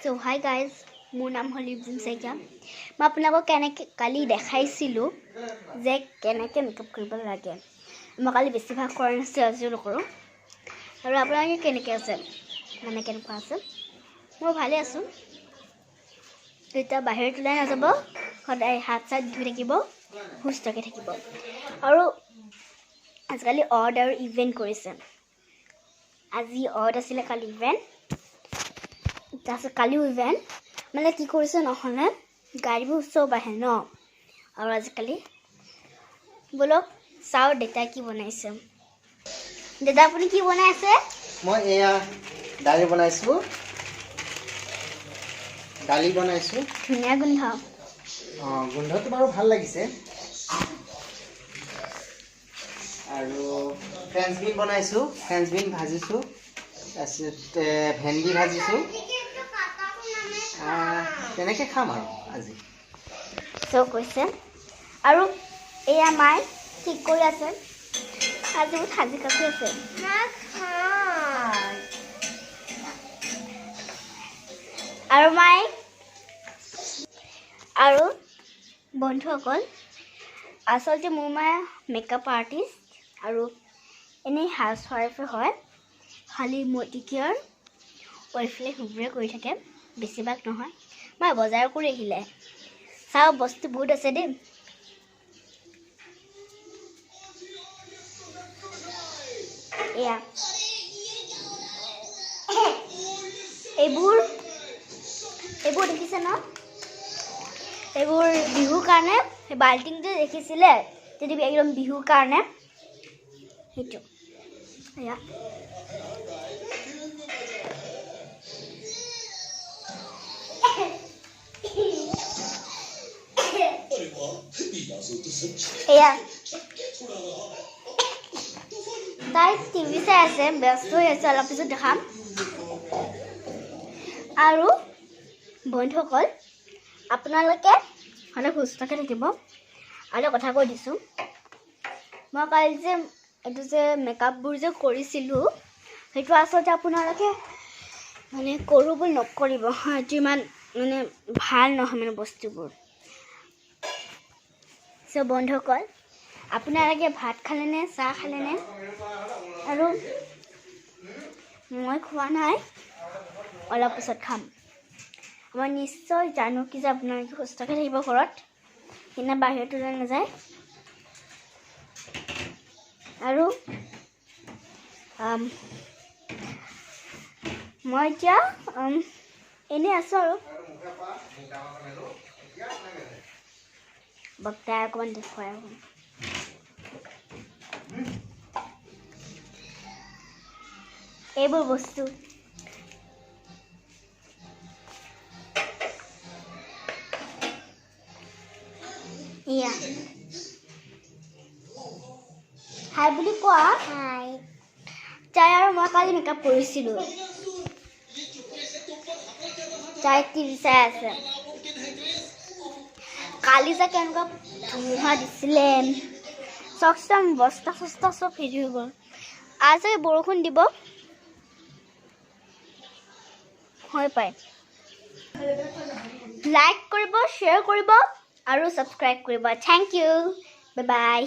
So hi guys, মোৰ নাম হ'ল লিপজিন শইকীয়া। মই আপোনালোকক কালি দেখাইছিলোঁ যে কেনেকৈ মেকআপ কৰিব লাগে। মই কালি বেছিভাগ কৰা নাছিলোঁ, আজিও নকৰোঁ। আৰু আপোনালোকে কেনেকৈ আছে, মানে কেনেকুৱা আছে? মই ভালে আছোঁ। এতিয়া বাহিৰত ওলাই নাযাব, সদায় হাত চাত ধুই থাকিব, সুস্থকৈ থাকিব। আৰু আজিকালি অড আৰু ইভেণ্ট কৰিছে। আজি অড আছিলে, কালি ইভেণ্ট। তাৰপিছত কালিও ইভেণ্ট মানে কি কৰিছে নহ'লে গাড়ীবোৰ চব আহে ন। আৰু আজিকালি বলক চাওঁ দেউতাই কি বনাইছে। দেউতা আপুনি কি বনাই আছে? মই এয়া দালি বনাইছোঁ, ধুনীয়া গোন্ধ। গোন্ধটো বাৰু ভাল লাগিছে। আৰু ফ্ৰেঞ্চ বিন বনাইছোঁ, ফ্ৰেঞ্চ বিন ভাজিছোঁ, তাৰপিছত ভেন্দি ভাজিছোঁ। তেনেকৈ খাম আৰু আজি চব কৈছে। আৰু এয়া মায়ে ঠিক কৰি আছে, আজি বহুত সাজি কাচি আছে। আৰু মায়ে আৰু বন্ধুসকল, আচলতে মোৰ মায়ে মেকআপ আৰ্টিষ্ট আৰু এনেই হাউচ ৱাইফে হয়। খালি মটিকিয়াৰ ওইফালে সুবিধা কৰি থাকে, বেছিভাগ নহয়। মই বজাৰ কৰি আহিলে চাওঁ, বস্তু বহুত আছে দেই। এয়া এইবোৰ দেখিছে ন? এইবোৰ বিহুৰ কাৰণে, সেই বাল্টিং যে দেখিছিলে যদি একদম বিহুৰ কাৰণে সেইটো। এয়া এয়া তাই টিভি চাই আছে, ব্যস্ত হৈ আছে, অলপ পিছত দেখাম। আৰু বন্ধুসকল, আপোনালোকে সদায় সুস্থকৈ থাকিব। আৰু কথা কৈ দিছোঁ, মই কালি যে এইটো যে মেকআপবোৰ যে কৰিছিলোঁ, সেইটো আচলতে আপোনালোকে মানে কৰোঁ বুলি নকৰিব, এইটো ইমান মানে ভাল নহয় মানে বস্তুবোৰ। চ' বন্ধুসকল, আপোনালোকে ভাত খালেনে, চাহ খালেনে? আৰু মই খোৱা নাই, অলপ পিছত খাম। মই নিশ্চয় জানো কি যে আপোনালোকে সুস্থকৈ থাকিব ঘৰত, সেইদিনা বাহিৰত ওলাই নাযায়। আৰু মই এতিয়া এনেই আছোঁ আৰু বক্তাই অকণমান দেখুৱাই আহোঁ। এইবোৰ বস্তু এয়া হাই বুলি কোৱা। হাই। তাই আৰু মই কালি মেকআপ কৰিছিলোঁ। তাই টিভি চাই আছে। কালি যে কেনেকুৱা ধুমুহা দিছিলে, চকচম বস্তা চস্তা চব হেৰি হৈ গ'ল। আজি বৰষুণ দিব হয় পায়। লাইক কৰিব, শ্বেয়াৰ কৰিব আৰু ছাবস্ক্ৰাইব কৰিব। Thank you, bye by.